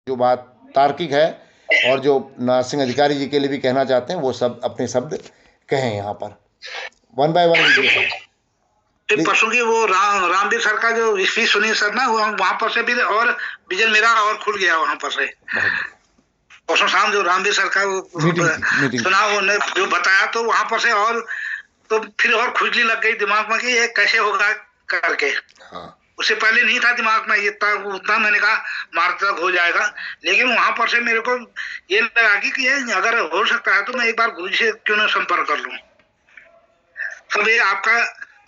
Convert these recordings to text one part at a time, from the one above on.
जो बात तार्किक है और जो नरसिंह अधिकारी जी के लिए भी कहना चाहते हैं वो सब अपने शब्द कहें यहाँ पर। वन बाय वन लीजिए सर। फिर परसों की वो रामवीर सर का जो स्पीच सुनी सर ना, वहां पर से भी और विजन मेरा और खुल गया वहां पर से। परसों शाम जो रामवीर सर का मीटिंग सुना, उन्होंने जो बताया तो वहां पर से और तो फिर और खुजली लग गई दिमाग में कि ये कैसे होगा करके। हाँ। उससे पहले नहीं था दिमाग में इतना उतना, मैंने कहा मार्च तक हो जाएगा, लेकिन वहां पर से मेरे को ये लगा कि ये अगर हो सकता है तो मैं एक बार गुरु से क्यों ना संपर्क कर लूं। सब ये आपका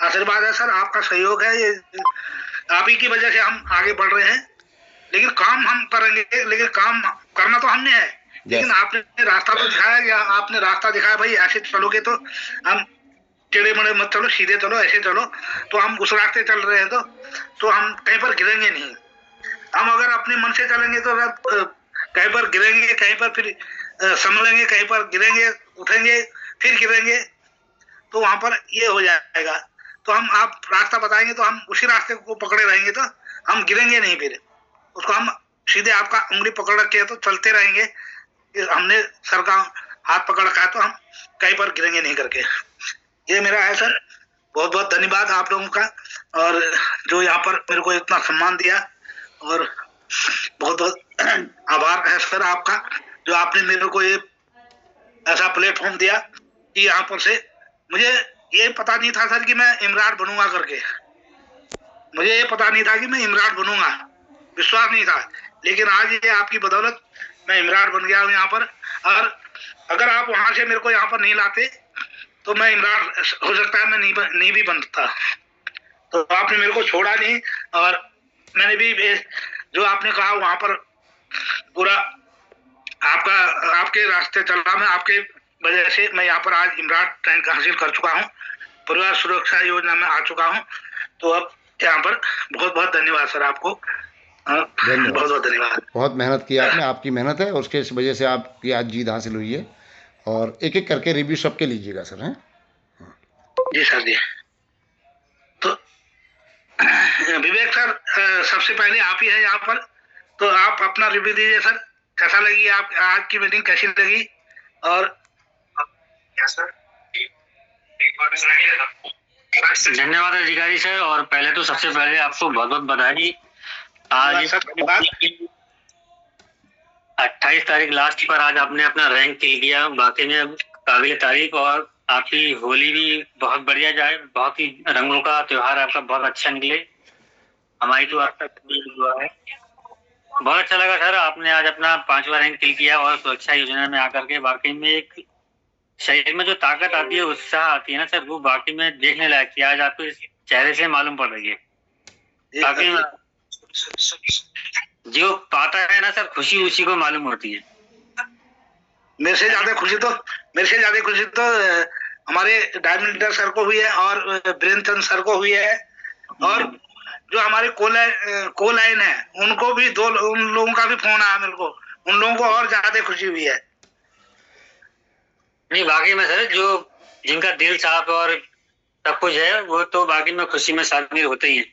आशीर्वाद है सर, आपका सहयोग है, ये आप ही की वजह से हम आगे बढ़ रहे हैं। लेकिन काम हम करेंगे, लेकिन काम करना तो हमने है, लेकिन आपने रास्ता तो दिखाया, या आपने रास्ता दिखाया भाई ऐसे चलोगे तो हम टेढ़े मेढ़े मत चलो, सीधे चलो, ऐसे चलो, तो हम उस रास्ते चल रहे हैं तो हम कहीं पर गिरेंगे नहीं। हम अगर अपने मन से चलेंगे तो कहीं पर गिरेंगे, कहीं पर फिर संभलेंगे, कहीं पर गिरेंगे, उठेंगे, फिर गिरेंगे, तो वहां पर ये हो जाएगा। तो हम आप रास्ता बताएंगे तो हम उसी रास्ते को पकड़े रहेंगे, तो हम गिरेंगे नहीं, फिर उसको हम सीधे आपका उंगली पकड़ रखे तो चलते रहेंगे। हमने सर का हाथ पकड़ रखा है तो हम कहीं पर गिरेंगे नहीं करके। ये मेरा है सर। बहुत बहुत धन्यवाद आप लोगों का, और जो यहाँ पर मेरे को इतना सम्मान दिया, और बहुत बहुत आभार है सर आपका, जो आपने मेरे को ये ऐसा प्लेटफॉर्म दिया कि यहाँ पर से मुझे ये पता नहीं था सर कि मैं इमरान बनूंगा करके। मुझे ये पता नहीं था कि मैं इमरान बनूंगा, विश्वास नहीं था, लेकिन आज ये आपकी बदौलत मैं इमरान बन गया हूँ यहाँ पर। और अगर आप वहां से मेरे को यहाँ पर नहीं लाते तो मैं इमरान हो सकता है मैं नहीं भी बनता। तो आपने मेरे को छोड़ा नहीं, और मैंने भी जो आपने कहा वहां पर पूरा आपके रास्ते चल रहा, मैं आपके वजह से मैं यहाँ पर आज इमरान रैंक हासिल कर चुका हूँ, परिवार सुरक्षा योजना में आ चुका हूँ। तो अब यहाँ पर बहुत बहुत धन्यवाद सर आपको, बहुत बहुत धन्यवाद। बहुत मेहनत की आपने, आपकी मेहनत है, उसके वजह से आपकी आज जीत हासिल हुई है। और एक एक करके रिव्यू सबके लीजिएगा सर। हैं जी सर जी। तो विवेक सर, सबसे पहले आप ही है यहाँ पर, तो आप अपना रिव्यू दीजिए सर। कैसा लगी आप आज की मीटिंग, कैसी लगी? और क्या सर, धन्यवाद अधिकारी सर। और पहले तो सबसे पहले आपको बहुत बहुत बधाई। आज 28 तारीख लास्ट पर आज आपने अपना रैंक किल किया, वाकई में काबिल तारीफ। और आपकी होली भी बहुत बढ़िया जाए, बहुत ही रंगों का त्योहार आपका बहुत अच्छा निकले, हमारी तो आपका दुआ है। बहुत अच्छा लगा सर, आपने आज अपना 5वां रैंक किल किया और सुरक्षा योजना में आकर के वाकई में एक शरीर में जो ताकत आती है, उत्साह आती है ना सर, वो वाकई में देखने लायक थी, आज आपके चेहरे से मालूम पड़ रही है। बाकी जो पाता है ना सर, खुशी उसी को मालूम होती है। मेरे से ज्यादा खुशी तो हमारे डायमंड लीडर सर को हुई है, और वीरेंद्र सर को हुई है, और जो हमारे कोलाइन है उनको भी उन लोगों का भी फोन आया मेरे को, उन लोगों को और ज्यादा खुशी हुई है। नहीं वाकई में सर, जो जिनका दिल साफ और सब कुछ है वो तो बाकी में खुशी में शामिल होते ही है।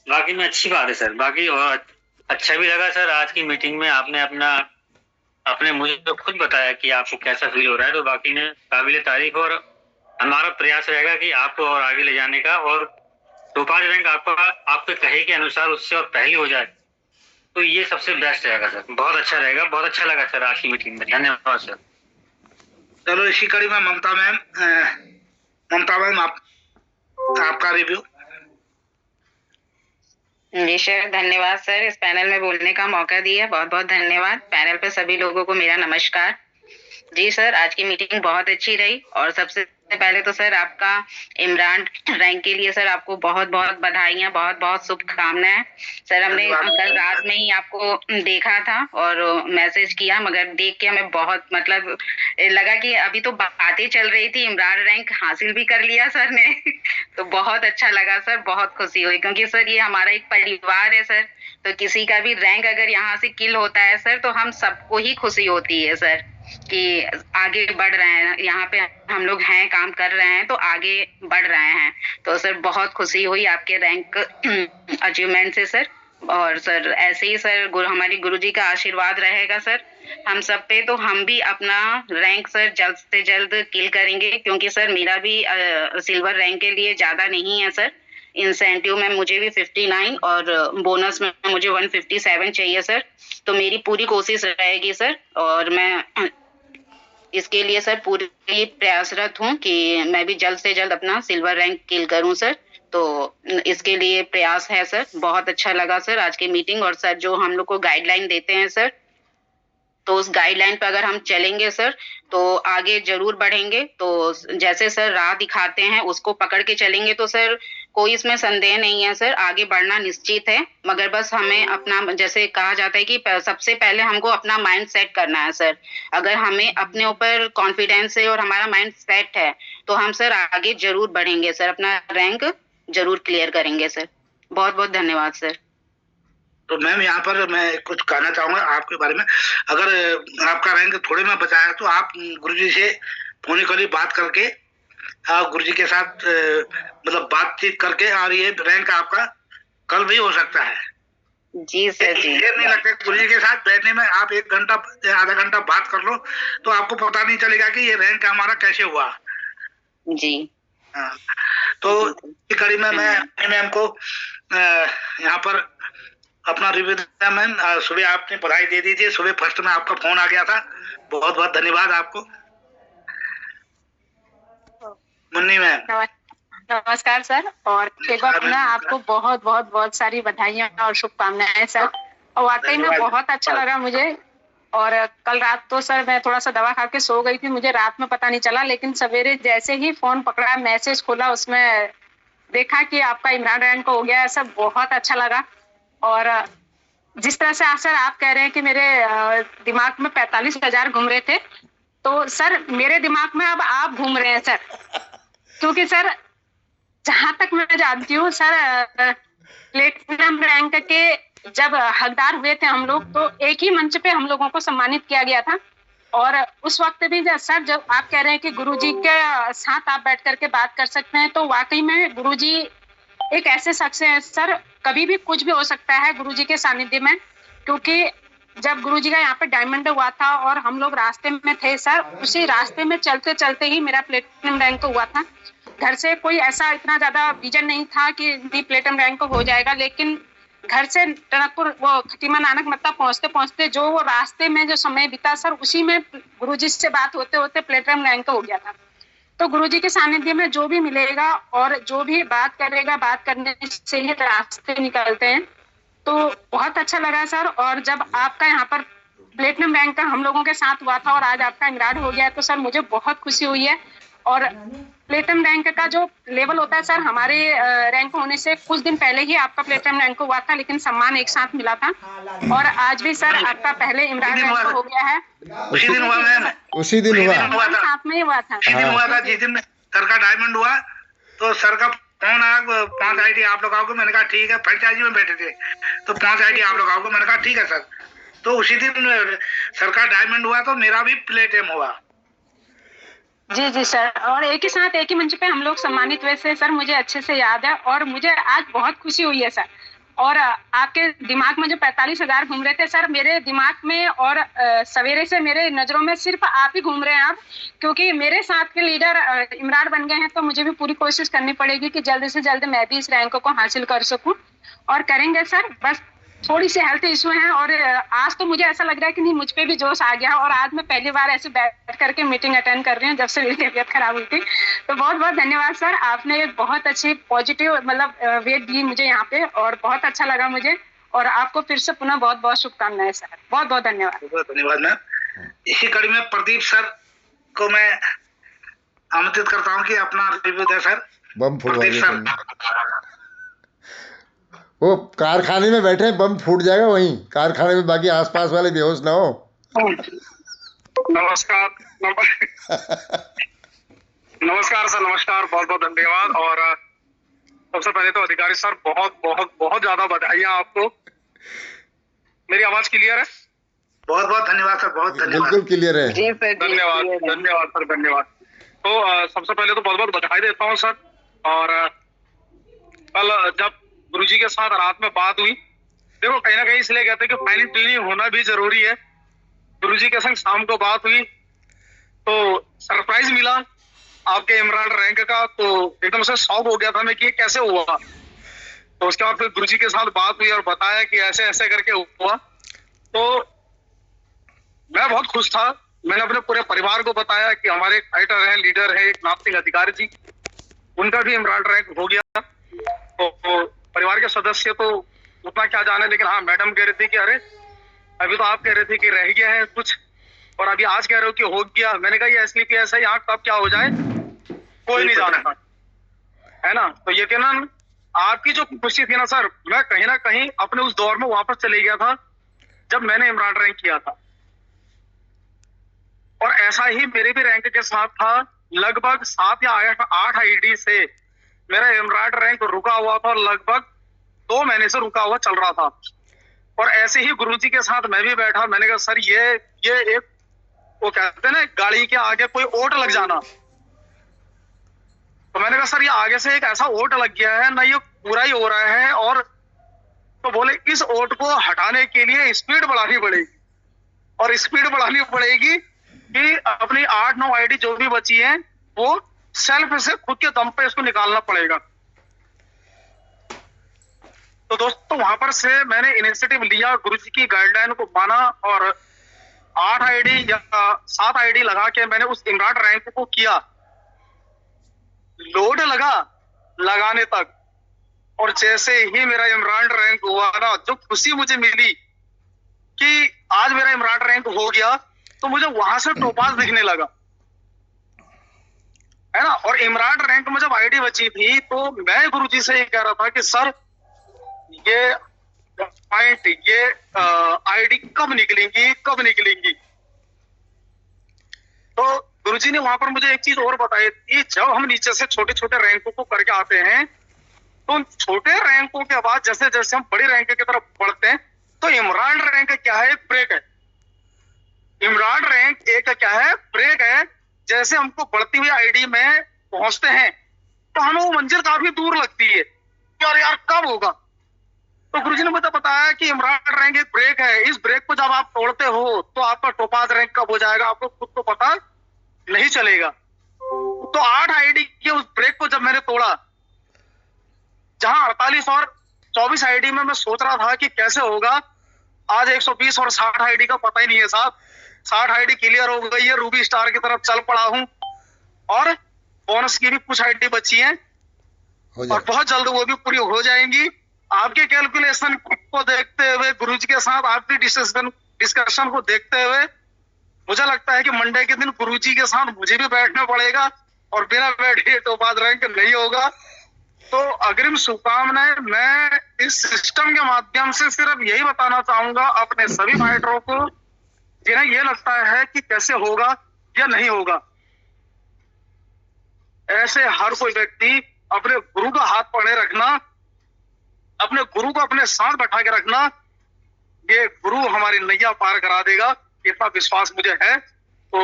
बाकी में अच्छी बात है सर। बाकी और अच्छा भी लगा सर आज की मीटिंग में, आपने अपने मुझे तो खुद बताया कि आपको कैसा फील हो रहा है, तो बाकी में काबिल तारीफ। और हमारा प्रयास रहेगा कि आपको और आगे ले जाने का, और 2-5 रैंक आपके कहे के अनुसार उससे और पहले हो जाए तो ये सबसे बेस्ट रहेगा सर, बहुत अच्छा रहेगा। बहुत अच्छा लगा सर आज की मीटिंग में, धन्यवाद सर। चलो इसी कड़ी में ममता मैम आपका रिव्यू। जी सर, धन्यवाद सर इस पैनल में बोलने का मौका दिया, बहुत बहुत धन्यवाद। पैनल पे सभी लोगों को मेरा नमस्कार। जी सर, आज की मीटिंग बहुत अच्छी रही, और सबसे पहले तो सर आपका इमरान रैंक के लिए सर आपको बहुत बहुत बधाइयां, बहुत बहुत शुभकामनाएं। सर हमने कल रात में ही आपको देखा था और मैसेज किया, मगर देख के हमें बहुत मतलब लगा कि अभी तो बातें चल रही थी, इमरान रैंक हासिल भी कर लिया सर ने तो बहुत अच्छा लगा सर, बहुत खुशी हुई, क्योंकि सर ये हमारा एक परिवार है सर। तो किसी का भी रैंक अगर यहाँ से किल होता है सर, तो हम सबको ही खुशी होती है सर कि आगे बढ़ रहे हैं, यहाँ पे हम लोग हैं, काम कर रहे हैं, तो आगे बढ़ रहे हैं। तो सर बहुत खुशी हुई आपके रैंक अचीवमेंट से सर, और सर ऐसे ही सर हमारी गुरुजी का आशीर्वाद रहेगा सर हम सब पे, तो हम भी अपना रैंक सर जल्द से जल्द किल करेंगे, क्योंकि सर मेरा भी सिल्वर रैंक के लिए ज्यादा नहीं है सर। इंसेंटिव में मुझे भी 59 और बोनस में मुझे 157 चाहिए सर। तो मेरी पूरी कोशिश रहेगी सर, और मैं इसके लिए सर पूरी प्रयासरत हूँ कि मैं भी जल्द से जल्द अपना सिल्वर रैंक किल करूँ सर। तो इसके लिए प्रयास है सर। बहुत अच्छा लगा सर आज की मीटिंग, और सर जो हम लोग को गाइडलाइन देते हैं सर, तो उस गाइडलाइन पर अगर हम चलेंगे सर तो आगे जरूर बढ़ेंगे। तो जैसे सर राह दिखाते हैं उसको पकड़ के चलेंगे तो सर कोई इसमें संदेह नहीं है सर, आगे बढ़ना निश्चित है। मगर बस हमें अपना, जैसे कहा जाता है कि सबसे पहले हमको अपना माइंड सेट करना है सर। अगर हमें अपने ऊपर कॉन्फिडेंस है और हमारा माइंड सेट है तो हम सर आगे जरूर बढ़ेंगे सर, अपना रैंक जरूर क्लियर करेंगे सर। बहुत बहुत धन्यवाद सर। तो मैम यहाँ पर मैं कुछ कहना चाहूंगा आपके बारे में। अगर आपका रैंक थोड़े में बचा है तो आप गुरुजी से फोन कॉल बात करके गुरुजी के साथ मतलब बातचीत करके, और ये रैंक आपका कल भी हो सकता है। जी सर जी। देर नहीं लगता गुरुजी के साथ बैठने में, आप 1 घंटा आधा घंटा बात कर लो तो आपको पता नहीं चलेगा कि ये रैंक हमारा कैसे हुआ। जी हाँ, तो इस कड़ी में मैं मैम को यहाँ पर अपना रिव्यू देता। मैम सुबह आपने बधाई दे दी थी, सुबह फर्स्ट में आपका फोन आ गया था, बहुत बहुत धन्यवाद आपको मुन्नी मैम। नमस्कार सर, और एक बार पुनः आपको बहुत बहुत बहुत सारी बधाइयां और शुभकामनाएं सर। और वाकई में बहुत अच्छा लगा मुझे। और कल रात तो सर मैं थोड़ा सा दवा खा के सो गई थी, मुझे रात में पता नहीं चला, लेकिन सवेरे जैसे ही फोन पकड़ा, मैसेज खोला, उसमें देखा कि आपका इमरान रैंक हो गया है सर। बहुत अच्छा लगा। और जिस तरह से सर आप कह रहे हैं कि मेरे दिमाग में 45,000 घूम रहे थे, तो सर मेरे दिमाग में अब आप घूम रहे हैं सर। क्योंकि सर जहां तक मैं जानती हूँ सर, प्लेटिनम रैंक के जब हकदार हुए थे हम लोग, तो एक ही मंच पे हम लोगों को सम्मानित किया गया था। और उस वक्त भी सर जब आप कह रहे हैं कि गुरुजी के साथ आप बैठ करके बात कर सकते हैं, तो वाकई में गुरुजी एक ऐसे शख्स हैं सर, कभी भी कुछ भी हो सकता है गुरुजी के सानिध्य में। क्योंकि जब गुरुजी का यहाँ पे डायमंड हुआ था और हम लोग रास्ते में थे सर, उसी रास्ते में चलते चलते ही मेरा प्लेटिनम रैंक हुआ था। घर से कोई ऐसा इतना ज्यादा विजन नहीं था कि प्लेटिनम रैंक हो जाएगा, लेकिन घर से टनकपुर वो खटीमा नानक मत्ता पहुंचते पहुंचते जो वो रास्ते में जो समय बीता सर, उसी में गुरुजी से बात होते होते प्लेटिनम रैंक हो गया था। तो गुरुजी के सानिध्य में जो भी मिलेगा और जो भी बात करेगा, बात करने से ही रास्ते निकलते हैं। तो बहुत अच्छा लगा सर। और जब आपका यहाँ पर प्लेटिनम रैंक का हम लोगों के साथ हुआ था और आज आपका इमरान हो गया है, तो सर मुझे बहुत खुशी हुई है। और प्लेटिनम रैंक का जो लेवल होता है सर, हमारे रैंक होने से कुछ दिन पहले ही आपका प्लेटिनम रैंक हुआ था, लेकिन सम्मान एक साथ मिला था। और आज भी सर आपका पहले इमरान रैंक हो गया है। उसी दिन हुआ मैम, उसी दिन हुआ साथ में ही हुआ था। उसी दिन हुआ था जिस दिन सर का डायमंड हुआ। तो सर का फोन आया, 5 आईडी आप लोग आओगे। मैंने कहा ठीक है, फ्रेंचाइजी में बैठे थे तो 5 आईडी आप लोग आओगे। मैंने कहा ठीक है सर। तो उसी दिन सर का डायमंड हुआ तो मेरा भी प्लेटिनम हुआ। जी जी सर, और एक ही साथ एक ही मंच पे हम लोग सम्मानित हुए थे सर, मुझे अच्छे से याद है। और मुझे आज बहुत खुशी हुई है सर। और आपके दिमाग में जो 45,000 घूम रहे थे सर, मेरे दिमाग में और सवेरे से मेरे नजरों में सिर्फ आप ही घूम रहे हैं आप। क्योंकि मेरे साथ के लीडर इमरान बन गए हैं, तो मुझे भी पूरी कोशिश करनी पड़ेगी कि जल्द से जल्द मैं भी इस रैंक को हासिल कर सकूं। और करेंगे सर। बस थोड़ी सी हेल्थ इशू है, और आज तो मुझे ऐसा लग रहा है कि नहीं, मुझ पे भी जोश आ गया। और आज मैं पहली बार ऐसे बैठ करके मीटिंग अटेंड कर रही हूँ जब से मेरी तबीयत खराब हुई थी। तो बहुत बहुत धन्यवाद सर, आपने एक बहुत अच्छी पॉजिटिव मतलब वेट दी मुझे यहाँ पे, और बहुत अच्छा लगा मुझे। और आपको फिर से पुनः बहुत बहुत शुभकामनाएं सर। बहुत बहुत धन्यवाद। धन्यवाद मैम। इसी कड़ी में प्रदीप सर को मैं आमंत्रित करता हूँ कि अपना रिव्यू दे सर। बम प्रदीप सर वो कारखाने में बैठे, बम फूट जाएगा वहीं कारखाने में, बाकी आसपास वाले बेहोश ना हो। नमस्कार नमस्कार सर, नमस्कार, बहुत बहुत धन्यवाद। और सबसे पहले तो अधिकारी सर बहुत बहुत बहुत ज्यादा बधाइयां आपको। मेरी आवाज क्लियर है? बहुत बहुत धन्यवाद सर, बहुत धन्यवाद। बिल्कुल क्लियर है। धन्यवाद धन्यवाद सर, धन्यवाद। तो सबसे पहले तो बहुत बहुत बधाई देता हूँ सर। और कल जब गुरुजी के साथ रात में बात हुई देखो कहीं ना कहीं इसलिए कहते हैं कि फाइनल ट्यूनिंग होना भी जरूरी है। गुरुजी के संग शाम को बात हुई तो सरप्राइज मिला आपके इमरान रैंक का, तो एकदम से शॉक हो गया था मैं कि ये कैसे हुआ। तो उसके बाद फिर गुरुजी के साथ बात हुई और बताया कि ऐसे ऐसे करके हुआ, तो मैं बहुत खुश था। मैंने अपने पूरे परिवार को बताया कि हमारे एक फाइटर है, लीडर है, एक नाथ सिंह अधिकारी जी, उनका भी इमरान रैंक हो गया। तो परिवार के सदस्य तो उतना क्या जाने, लेकिन हाँ मैडम कह रही थी कि अरे अभी तो आप कह रहे थे कि रह गया है कुछ और अभी आज कह रहे हो कि हो गया। मैंने कहा ये इसलिए कि ऐसा यहाँ कब क्या हो जाए कोई नहीं जानता है ना। तो यकीनन आपकी जो खुशी थी ना सर, मैं कहीं ना कहीं अपने उस दौर में वापस चले गया था जब मैंने इमरान रैंक किया था। और ऐसा ही मेरे भी रैंक के साथ था, लगभग 7 या 8 आईडी से मेरा इमरान रैंक रुका हुआ था और लगभग 2 महीने से रुका हुआ चल रहा था। और ऐसे ही गुरुजी के साथ मैं भी बैठा, मैंने कहा सर ये एक वो कहते हैं ना गाड़ी के आगे कोई ओट लग जाना, तो मैंने कहा सर ये आगे से एक ऐसा ओट लग गया है ना, ये पूरा ही हो रहा है। और तो बोले इस ओट को हटाने के लिए स्पीड बढ़ानी पड़ेगी, और स्पीड बढ़ानी पड़ेगी कि अपनी 8-9 आईडी जो भी बची है वो सेल्फ से खुद के दम पे इसको निकालना पड़ेगा। तो दोस्तों वहां पर से मैंने इनिशिएटिव लिया, गुरुजी की गाइडलाइन को माना और 8 आईडी या 7 आईडी लगा के मैंने उस इमरान रैंक को किया। लोड लगा लगाने तक, और जैसे ही मेरा इमरान रैंक हुआ ना, जो खुशी मुझे मिली कि आज मेरा इमरान रैंक हो गया, तो मुझे वहां से टोपाज दिखने लगा है ना। और इमरान रैंक में जब आईडी बची थी तो मैं गुरुजी से ये कह रहा था कि सर ये पॉइंट, ये आईडी कब निकलेंगी। तो गुरुजी ने वहां पर मुझे एक चीज और बताई थी, जब हम नीचे से छोटे छोटे रैंकों को करके आते हैं तो उन छोटे रैंकों के बाद जैसे जैसे हम बड़ी रैंक की तरफ बढ़ते हैं तो इमरान रैंक क्या है, ब्रेक है। इमरान रैंक एक क्या है, ब्रेक है। जैसे हमको बढ़ती हुई आईडी में पहुंचते हैं तो हमें वो मंजिल काफी दूर लगती है कि यार कब होगा। तो गुरुजी ने मुझे बताया कि इमरान रैंक एक ब्रेक है, इस ब्रेक को जब आप तोड़ते हो तो आपका टोपाज रैंक कब हो जाएगा आपको खुद को पता नहीं चलेगा। तो 8 आईडी के उस ब्रेक को जब मैंने तोड़ा, जहां 48 और 24 आईडी में मैं सोच रहा था कि कैसे होगा, आज 120 और 60 आईडी का पता ही नहीं है साहब। 60 आईडी क्लियर हो गई है, रूबी स्टार की तरफ चल पड़ा हूं और बोनस की भी कुछ आईडी बची है और बहुत जल्द वो भी पूरी हो जाएंगी। आपके कैलकुलेशन को देखते हुए, गुरुजी के साथ आपकी डिस्कशन को देखते हुए मुझे लगता है कि मंडे के दिन गुरुजी के साथ मुझे भी बैठना पड़ेगा और बिना बैठे टोपाज रैंक नहीं होगा। तो अग्रिम शुभकामनाएं। मैं इस सिस्टम के माध्यम से सिर्फ यही बताना चाहूंगा अपने सभी फाइटरों को जिन्हें ये लगता है कि कैसे होगा या नहीं होगा, ऐसे हर कोई व्यक्ति अपने गुरु का हाथ पकड़े रखना, अपने गुरु को अपने साथ बैठा के रखना, ये गुरु हमारी नैया पार करा देगा, इतना विश्वास मुझे है। तो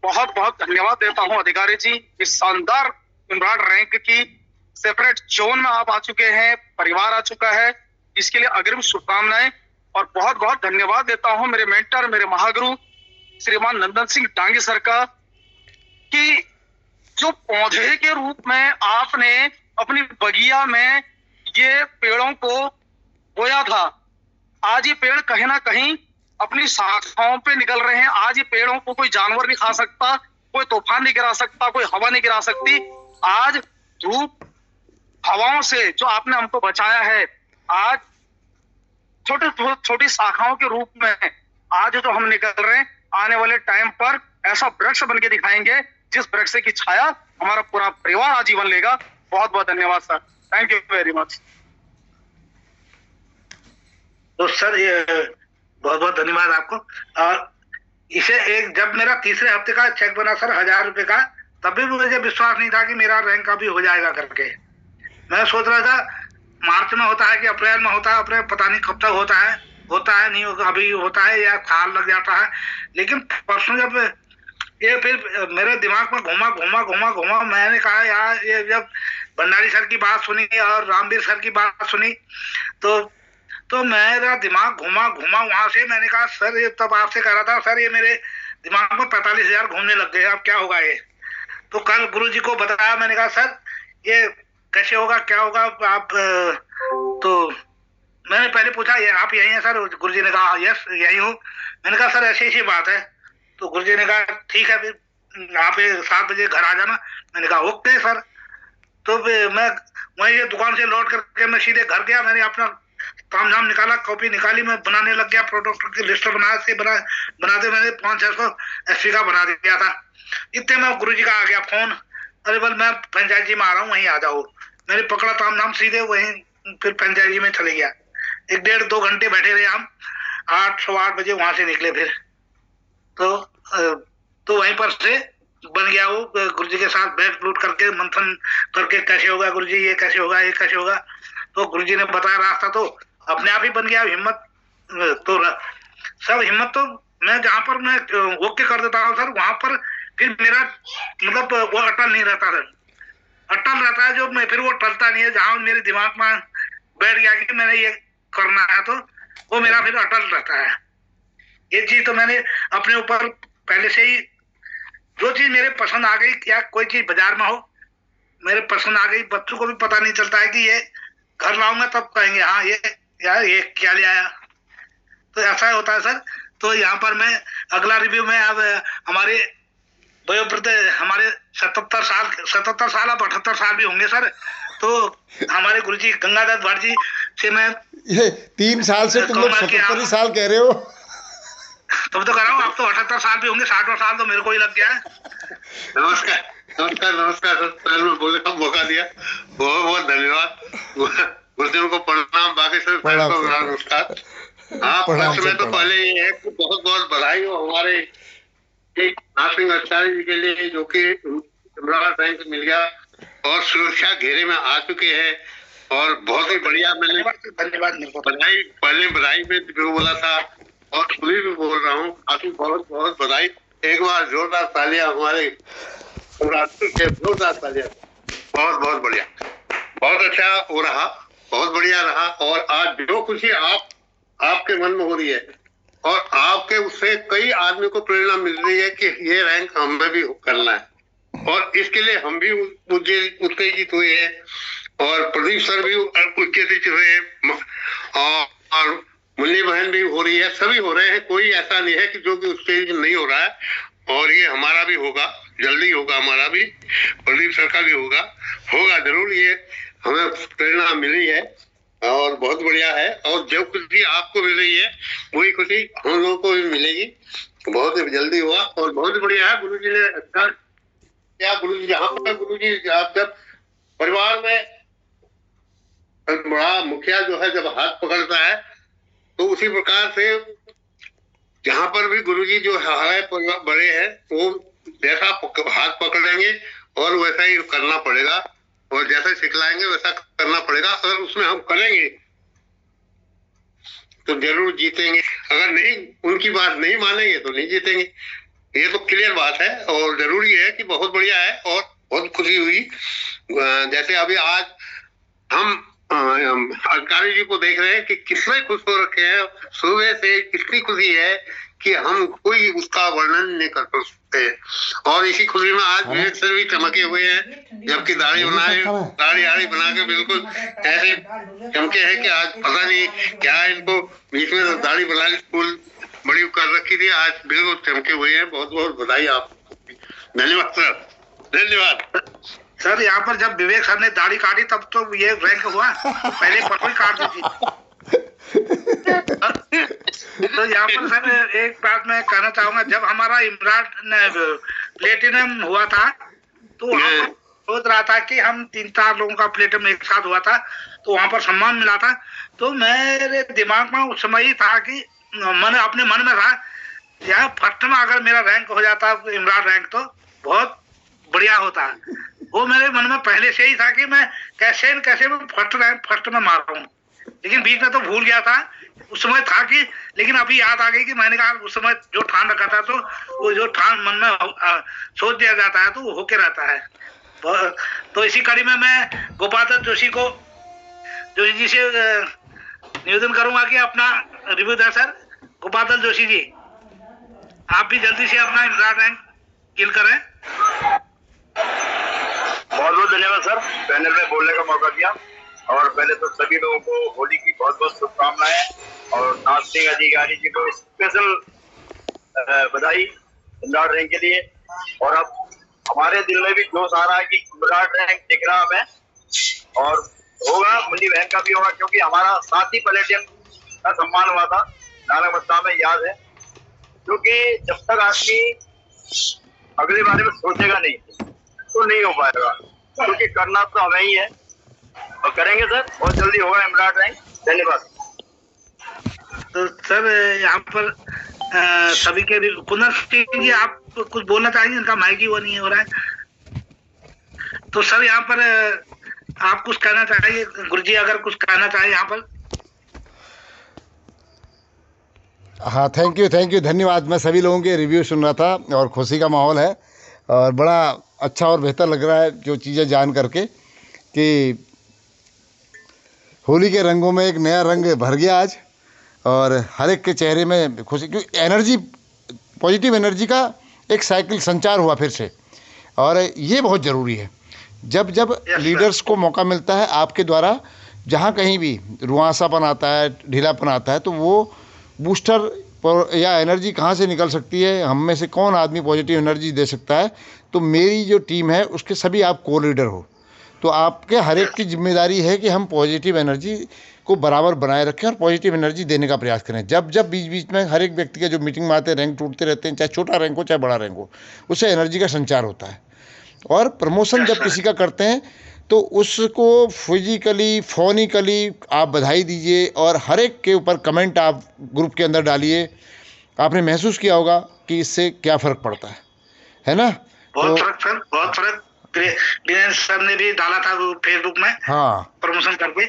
बहुत बहुत धन्यवाद देता हूं अधिकारी जी, इस शानदार इमरान रैंक की सेपरेट जोन में आप आ चुके हैं, परिवार आ चुका है, इसके लिए अग्रिम शुभकामनाएं। और बहुत बहुत धन्यवाद देता हूं मेरे मेंटर, मेरे महागुरु श्रीमान नंदन सिंह डांगी सर का, कि जो पौधे के रूप में आपने अपनी बगिया में ये पेड़ों को बोया था, आज ये पेड़ कहीं ना कहीं अपनी शाखाओं पे निकल रहे हैं। आज ये पेड़ों को कोई जानवर नहीं खा सकता, कोई तूफान नहीं गिरा सकता, कोई हवा नहीं गिरा सकती। आज धूप हवाओं से जो आपने हमको बचाया है, आज छोटी शाखाओं के रूप में आज जो हम निकल रहे हैं, आने वाले टाइम पर ऐसा वृक्ष बन के दिखाएंगे जिस वृक्ष की छाया हमारा पूरा परिवार आजीवन लेगा। बहुत बहुत धन्यवाद sir, thank you very much. तो सर ये बहुत बहुत धन्यवाद आपको। और इसे एक जब मेरा तीसरे हफ्ते का चेक बना सर 1000 रुपए का, तब भी मुझे विश्वास नहीं था कि मेरा रैंक अभी हो जाएगा करके। मैं सोच रहा था मार्च में होता है कि अप्रैल में होता है, अप्रैल पता नहीं कब तक होता है नहीं होगा, अभी होता है या साल लग जाता है। लेकिन परसों जब ये फिर मेरे दिमाग में घुमा, मैंने कहा यार, ये जब भंडारी सर की बात सुनी और रामवीर सर की बात सुनी तो तो मेरा दिमाग घुमा वहां से। मैंने कहा सर, ये तब आपसे कह रहा था सर, ये मेरे दिमाग में 45,000 घूमने लग गए, अब क्या होगा ये। तो कल गुरुजी को बताया, मैंने कहा सर ये कैसे होगा, क्या होगा आप। तो मैंने पहले पूछा ये आप यही हैं सर? गुरुजी ने कहा यस यही हूँ। मैंने कहा सर ऐसी ऐसी बात है। तो गुरुजी ने कहा ठीक है, फिर आप 7 बजे घर आ जाना। मैंने कहा ओके सर। तो मैं वहीं दुकान से लौट करके मैं सीधे घर गया। मैंने अपना काम धाम निकाला, कॉपी निकाली, मैं बनाने लग गया। प्रोडक्ट की लिस्ट बनाते मैंने 500-600 एसपी का बना दिया था। इतने में गुरुजी का आ गया फोन, अरे बोल मैं पंचायत में आ रहा हूँ, वहीं आ जाओ। मैंने पकड़ा ताम धाम सीधे वहीं फिर पंचायत में चले गया। 1-1.5-2 घंटे बैठे रहे हम। 8-8:15 बजे वहां से निकले फिर। तो वहीं पर से बन गया वो। गुरुजी के साथ बैठ लूट करके मंथन करके कैसे होगा गुरुजी, ये कैसे होगा, ये कैसे होगा। तो गुरुजी ने बताया रास्ता, तो अपने आप ही बन गया। हिम्मत तो सब हिम्मत तो मैं जहाँ पर मैं ओके कर देता हूँ सर, वहां पर फिर मेरा मतलब वो अटल नहीं रहता सर। अटल रहता है जो मैं, फिर वो टलता नहीं है। जहाँ मेरे दिमाग में बैठ गया कि मैंने ये करना है, तो वो मेरा फिर अटल रहता है। ये चीज तो मैंने अपने ऊपर पहले से ही, जो चीज मेरे पसंद आ गई, या कोई चीज बाजार में हो मेरे पसंद आ गई, बच्चों को भी पता नहीं चलता है कि ये घर लाऊंगा तब कहेंगे हाँ ये यार ये क्या ले आया। तो ऐसा होता है सर। तो यहाँ पर मैं अगला रिव्यू में अब हमारे वयोवृद्ध, हमारे 77 साल अब 78 साल भी होंगे सर। तो हमारे गुरुजी गंगाधर भट्ट जी से मैं ये 3 साल से तुम लोग 77 साल कह रहे हो। तुम तो कह रहा हूँ, आप तो 78 साल भी होंगे, 60 साल तो मेरे को ही लग गया है। नमस्कार सर, में बोलने का मौका दिया, बहुत बहुत धन्यवाद। गुरुदेव को प्रणाम, बाकी सभी को नमस्कार। हाँ, फर्स्ट में तो पहले ये है कि बहुत बहुत बधाई हो हमारे नासिंग आचार्य जी के लिए, जो कि इमरान बैंक मिल गया और सुरक्षा घेरे में आ चुके हैं। और बहुत ही बढ़िया, मैंने बधाई पहले बधाई में भी बोला था और खुली भी बोल रहा हूँ, आपकी बहुत बहुत बधाई। एक बार जोरदार तालियां हमारे जोरदार तालियां। बहुत बहुत बढ़िया, बहुत अच्छा हो रहा, बहुत बढ़िया रहा। और आज जो खुशी आपके मन में हो रही है और आपके उससे कई आदमी को प्रेरणा मिल रही है कि ये रैंक हमें भी करना है। और इसके लिए हम भी उत्तेजित हुए हैं और प्रदीप सर भी उत्तेजित हुए हैं और मुन्नी बहन भी हो रही है, सभी हो रहे हैं। कोई ऐसा नहीं है कि जो कि उत्तेजित नहीं हो रहा है। और ये हमारा भी होगा, जल्दी होगा, हमारा भी, प्रदीप सर का भी होगा जरूर। ये हमें प्रेरणा मिली है और बहुत बढ़िया है। और जो खुशी आपको मिल रही है वही खुशी हम लोगों को भी मिलेगी, बहुत जल्दी हुआ और बहुत बढ़िया है। गुरुजी ने अच्छा क्या, गुरुजी जहाँ पर गुरुजी आप जब परिवार में बड़ा मुखिया जो है जब हाथ पकड़ता है, तो उसी प्रकार से जहाँ पर भी गुरुजी जो है बड़े हैं, वो जैसा हाथ पकड़ेंगे और वैसा ही करना पड़ेगा और जैसा सिखलाएंगे वैसा करना पड़ेगा। अगर उसमें हम करेंगे तो जरूर जीतेंगे, अगर नहीं उनकी बात नहीं मानेंगे तो नहीं जीतेंगे। ये तो क्लियर बात है और जरूरी है कि बहुत बढ़िया है और बहुत खुशी हुई। जैसे अभी आज हम अधिकारी जी को देख रहे हैं कि कितने खुश हो रखे हैं, सुबह से कितनी खुशी है कि हम कोई उसका वर्णन नहीं कर सकते। और इसी खुशी में आज विवेक सर भी चमके हुए हैं, जबकि दाढ़ी आड़ी बना के बिल्कुल ऐसे चमके हैं कि आज पता नहीं क्या इनको बीच में दाढ़ी बना के स्कूल बड़ी कर रखी थी, आज बिल्कुल चमके हुए हैं। बहुत बहुत बधाई आपको, धन्यवाद सर, धन्यवाद सर। यहाँ पर जब विवेक सर ने दाढ़ी काटी तब तो ये रैंक हुआ, पहले परसों ही काट दी थी। तो यहाँ पर सर एक बात मैं कहना चाहूंगा, जब हमारा इमरान प्लेटिनम हुआ था तो वहाँ पर सोच रहा था कि हम 3-4 लोगों का प्लेटिनम एक साथ हुआ था, तो वहाँ पर सम्मान मिला था। तो मेरे दिमाग में उस समय ही था कि मैंने अपने मन में था यार फर्स्ट में अगर मेरा रैंक हो जाता इमरान रैंक तो बहुत बढ़िया होता। वो मेरे मन में पहले से ही था कि मैं कैसे न कैसे मैं फर्स्ट में मार रहा हूँ, लेकिन बीच में तो भूल गया था। उस समय था कि, लेकिन अभी याद आ गई कि मैंने कहा उस समय जो ठान रखा था तो वो जो ठान मन में सोच दिया जाता है तो वो होके रहता है। तो इसी कड़ी में मैं गोपाल जोशी जी से निवेदन करूंगा कि अपना रिव्यू दें सर। गोपाल जोशी जी, आप भी जल्दी से अपना इमरान रैंक किल करें। बहुत बहुत धन्यवाद सर, पैनल में बोलने का मौका दिया। और पहले तो सभी लोगों को होली की बहुत बहुत शुभकामनाएं और नाथ सिंह अधिकारी जी को स्पेशल बधाई इमरान रैंक के लिए। और अब हमारे दिल में भी जोश आ रहा है कि इमरान रैंक दिख रहा हमें और होगा, मुन्नी बहन का भी होगा, क्योंकि हमारा 7 प्लेटियन का सम्मान हुआ था नारायण में, याद है। क्योंकि जब तक आदमी अगले बारे में सोचेगा नहीं तो नहीं हो पाएगा, क्योंकि करना तो हमें ही है और करेंगे सर, बहुत जल्दी होगा इमरान रैंक। धन्यवाद। तो सर यहाँ पर सभी के कुंदन सिंह जी, आप कुछ बोलना चाहेंगे? इनका माइक ही वो नहीं हो रहा है। तो सर यहाँ पर आप कुछ कहना चाहिए, गुरुजी अगर कुछ कहना चाहिए यहाँ पर। हाँ, थैंक यू धन्यवाद। मैं सभी लोगों के रिव्यू सुन रहा था और खुशी का माहौल है और बड़ा अच्छा और बेहतर लग रहा है जो चीज़ें जान करके कि होली के रंगों में एक नया रंग भर गया आज और हर एक के चेहरे में खुशी, क्योंकि एनर्जी, पॉजिटिव एनर्जी का एक साइकिल संचार हुआ फिर से। और ये बहुत ज़रूरी है। जब जब लीडर्स को मौका मिलता है आपके द्वारा, जहाँ कहीं भी रुआंसापन आता है, ढीलापन आता है, तो वो बूस्टर या एनर्जी कहाँ से निकल सकती है, हम में से कौन आदमी पॉजिटिव एनर्जी दे सकता है। तो मेरी जो टीम है उसके सभी आप को लीडर हो, तो आपके हर एक की जिम्मेदारी है कि हम पॉजिटिव एनर्जी को बराबर बनाए रखें और पॉजिटिव एनर्जी देने का प्रयास करें। जब जब बीच बीच में हर एक व्यक्ति के जो मीटिंग में आते हैं, रैंक टूटते रहते हैं, चाहे छोटा रैंक हो चाहे बड़ा रैंक हो, उससे एनर्जी का संचार होता है। और प्रमोशन जब किसी का करते हैं तो उसको फिजिकली, फोनिकली आप बधाई दीजिए और हर एक के ऊपर कमेंट आप ग्रुप के अंदर डालिए। आपने महसूस किया होगा कि इससे क्या फ़र्क पड़ता है ना? बहुत फर्क सर, बहुत फर्क। दिनेश सर ने भी डाला था फेसबुक में, हाँ, प्रमोशन करके।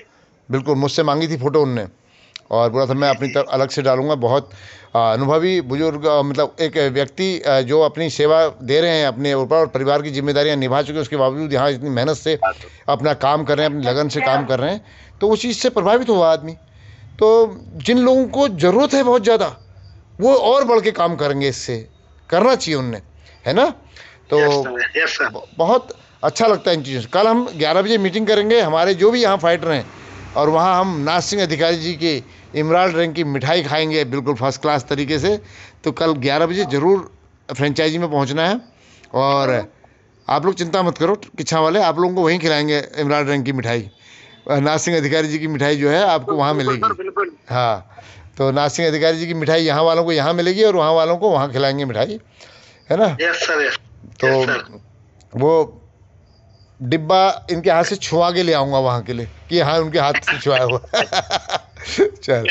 बिल्कुल, मुझसे मांगी थी फ़ोटो उनने और बोला था मैं अपनी तरफ अलग से डालूंगा। बहुत अनुभवी बुजुर्ग, मतलब एक व्यक्ति जो अपनी सेवा दे रहे हैं अपने ऊपर और परिवार की जिम्मेदारियां निभा चुके हैं, उसके बावजूद यहाँ इतनी मेहनत से अपना काम कर रहे हैं, अपनी लगन से काम कर रहे हैं, तो उस चीज़ से प्रभावित हुआ आदमी। तो जिन लोगों को ज़रूरत है बहुत ज़्यादा, वो और बढ़ के काम करेंगे, इससे करना चाहिए उनने, है ना? तो बहुत अच्छा लगता है इन चीज़ों से। कल हम 11 बजे मीटिंग करेंगे, हमारे जो भी यहाँ फाइटर हैं, और वहाँ हम नाथ सिंह अधिकारी जी के इमरान रैंक की मिठाई खाएंगे बिल्कुल फर्स्ट क्लास तरीके से। तो कल 11 बजे ज़रूर फ्रेंचाइजी में पहुँचना है और आप लोग चिंता मत करो, किच्छा वाले आप लोगों को वहीं खिलाएंगे इमरान रैंक की मिठाई। नाथ सिंह अधिकारी जी की मिठाई जो है आपको वहाँ मिलेगी। हाँ, तो नाथ सिंह अधिकारी जी की मिठाई यहाँ वालों को यहाँ मिलेगी और वहाँ वालों को वहाँ खिलाएंगे मिठाई, है ना? तो वो डिब्बा इनके हाथ से छुआ के ले आऊँगा वहाँ के लिए कि हाँ उनके हाथ से छुआया हुआ। चल,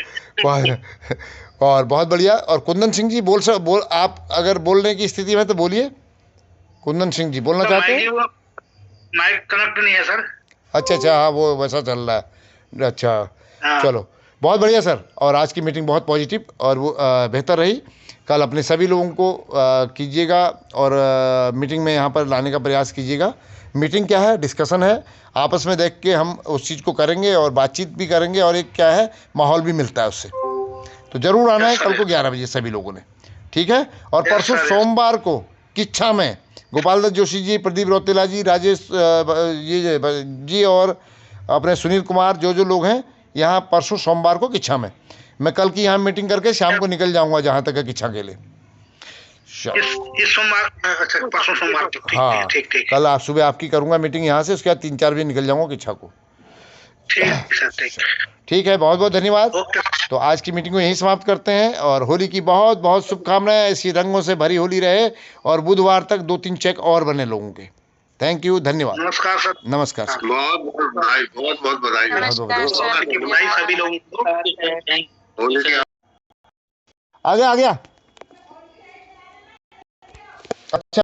और बहुत बढ़िया। और कुंदन सिंह जी बोल आप अगर बोलने की स्थिति में तो बोलिए। कुंदन सिंह जी बोलना चाहते हैं? माइक कनेक्ट नहीं है सर। अच्छा, हाँ वो वैसा चल रहा है। अच्छा, चलो बहुत बढ़िया सर। और आज की मीटिंग बहुत पॉजिटिव और वो बेहतर रही। कल अपने सभी लोगों को कीजिएगा और मीटिंग में यहाँ पर लाने का प्रयास कीजिएगा। मीटिंग क्या है, डिस्कशन है, आपस में देख के हम उस चीज़ को करेंगे और बातचीत भी करेंगे और एक क्या है माहौल भी मिलता है उससे। तो ज़रूर आना है कल को 11 बजे सभी लोगों ने, ठीक है? और परसों सोमवार को किच्छा में गोपाल दत्त जोशी जी, प्रदीप रौतेला जी, राजेश जी और अपने सुनील कुमार, जो लोग हैं यहाँ परसों सोमवार को किच्छा में। मैं कल की यहाँ मीटिंग करके शाम को निकल जाऊँगा जहाँ तक है किच्छा के लिए। इस सोमवार, परसों सोमवार। हाँ, कल आप सुबह आपकी करूँगा मीटिंग यहाँ से, उसके बाद 3-4 बजे निकल जाऊँगा किच्छा को। ठीक है, बहुत बहुत धन्यवाद। तो आज की मीटिंग को यहीं समाप्त करते हैं और होली की बहुत बहुत शुभकामनाएं। ऐसी रंगों से भरी होली रहे और बुधवार तक 2-3 चेक और बने लोगों के। थैंक यू, धन्यवाद। नमस्कार सर। नमस्कार सर। बहुत बधाई, बहुत बधाई सभी लोगों को। आ गया अच्छा।